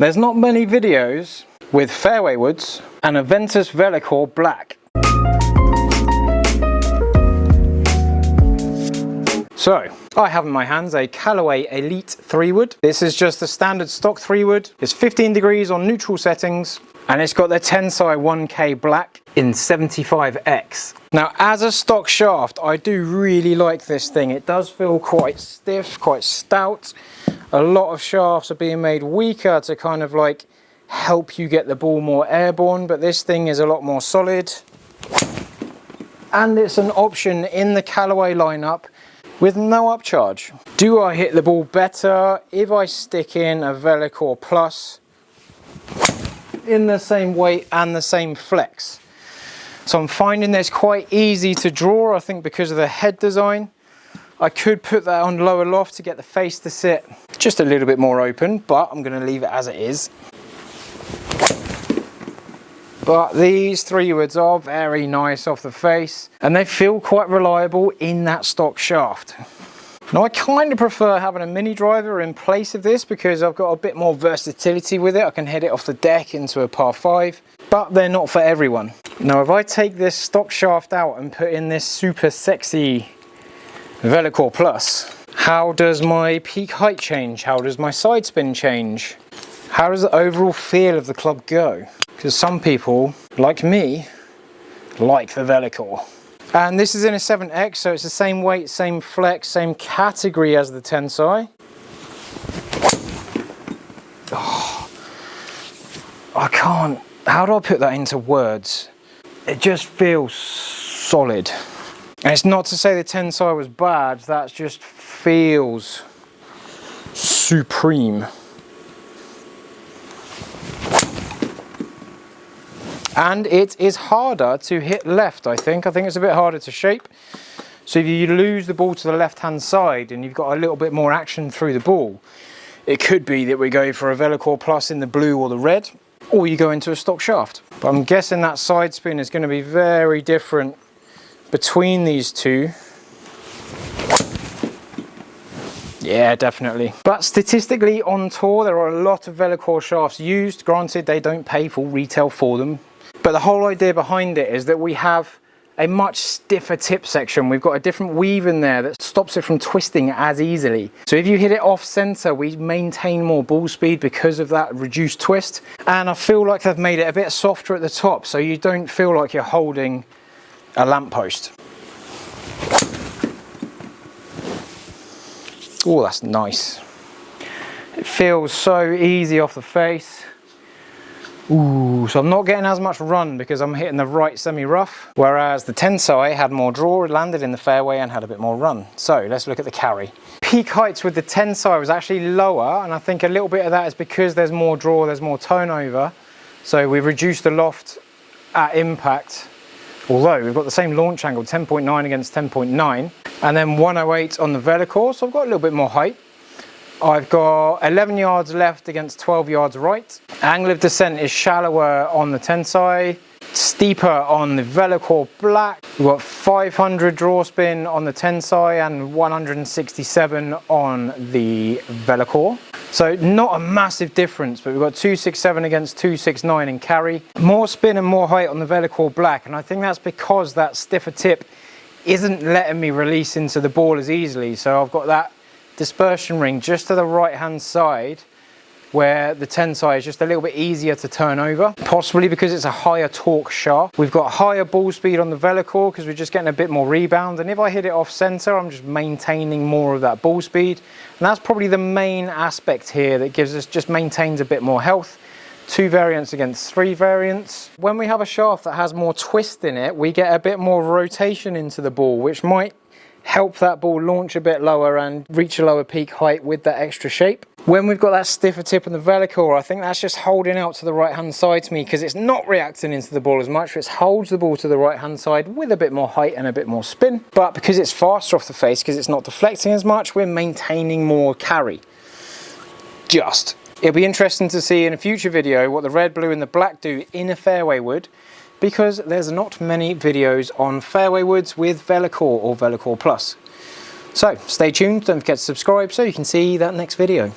There's not many videos with fairway woods and a Ventus Velocore Black. So, I have in my hands a Callaway Elite 3-wood. This is just a standard stock 3-wood. It's 15 degrees on neutral settings, and it's got the Tensei 1K Black in 75X. Now, as a stock shaft, I do really like this thing. It does feel quite stiff, quite stout. A lot of shafts are being made weaker to kind of like help you get the ball more airborne, but this thing is a lot more solid. And it's an option in the Callaway lineup with no upcharge. Do I hit the ball better if I stick in a Velocore Plus in the same weight and the same flex? So I'm finding this quite easy to draw, I think because of the head design. I could put that on lower loft to get the face to sit just a little bit more open, but I'm going to leave it as it is. But these 3-woods are very nice off the face, and they feel quite reliable in that stock shaft. Now, I kind of prefer having a mini driver in place of this because I've got a bit more versatility with it. I can hit it off the deck into a par 5, but they're not for everyone. Now, if I take this stock shaft out and put in this super sexy Velocore Plus, how does my peak height change? How does my side spin change? How does the overall feel of the club go? Because some people, like me, like the Velocore. And this is in a 7X, so it's the same weight, same flex, same category as the Tensei. Oh, I can't, how do I put that into words? It just feels solid. And it's not to say the Tensei was bad, that just feels supreme. And it is harder to hit left, I think. I think it's a bit harder to shape. So if you lose the ball to the left-hand side and you've got a little bit more action through the ball, it could be that we go for a Velocore Plus in the blue or the red, or you go into a stock shaft. But I'm guessing that side spin is going to be very different between these two. Yeah, definitely. But statistically on tour, there are a lot of Velocore shafts used. Granted, they don't pay full retail for them. But the whole idea behind it is that we have a much stiffer tip section. We've got a different weave in there that stops it from twisting as easily. So if you hit it off center, we maintain more ball speed because of that reduced twist. And I feel like they've made it a bit softer at the top, so you don't feel like you're holding a lamppost. Oh, that's nice. It feels so easy off the face. Ooh, so I'm not getting as much run because I'm hitting the right semi-rough, whereas the Tensei had more draw, it landed in the fairway and had a bit more run. So let's look at the carry. Peak heights with the Tensei was actually lower, and I think a little bit of that is because there's more draw, there's more turnover. So we've reduced the loft at impact, although we've got the same launch angle, 10.9 against 10.9, and then 108 on the Velocore, so I've got a little bit more height. I've got 11 yards left against 12 yards right. Angle of descent is shallower on the Tensei, steeper on the Velocore Black. We've got 500 draw spin on the Tensei and 167 on the Velocore. So not a massive difference, but we've got 267 against 269 in carry. More spin and more height on the Velocore Black, and I think that's because that stiffer tip isn't letting me release into the ball as easily. So I've got that dispersion ring just to the right hand side where the Tensei is just a little bit easier to turn over, possibly because it's a higher torque shaft. We've got higher ball speed on the Velocore because we're just getting a bit more rebound, and if I hit it off center, I'm just maintaining more of that ball speed, and that's probably the main aspect here that gives us, just maintains a bit more health. 2 variants against 3 variants. When we have a shaft that has more twist in it, we get a bit more rotation into the ball, which might help that ball launch a bit lower and reach a lower peak height with that extra shape. When we've got that stiffer tip on the Velocore, I think that's just holding out to the right hand side to me because it's not reacting into the ball as much. It holds the ball to the right hand side with a bit more height and a bit more spin. But because it's faster off the face, because it's not deflecting as much, we're maintaining more carry. It'll be interesting to see in a future video what the red, blue and the black do in a fairway wood, because there's not many videos on fairway woods with Velocore or Velocore Plus. So stay tuned, don't forget to subscribe so you can see that next video.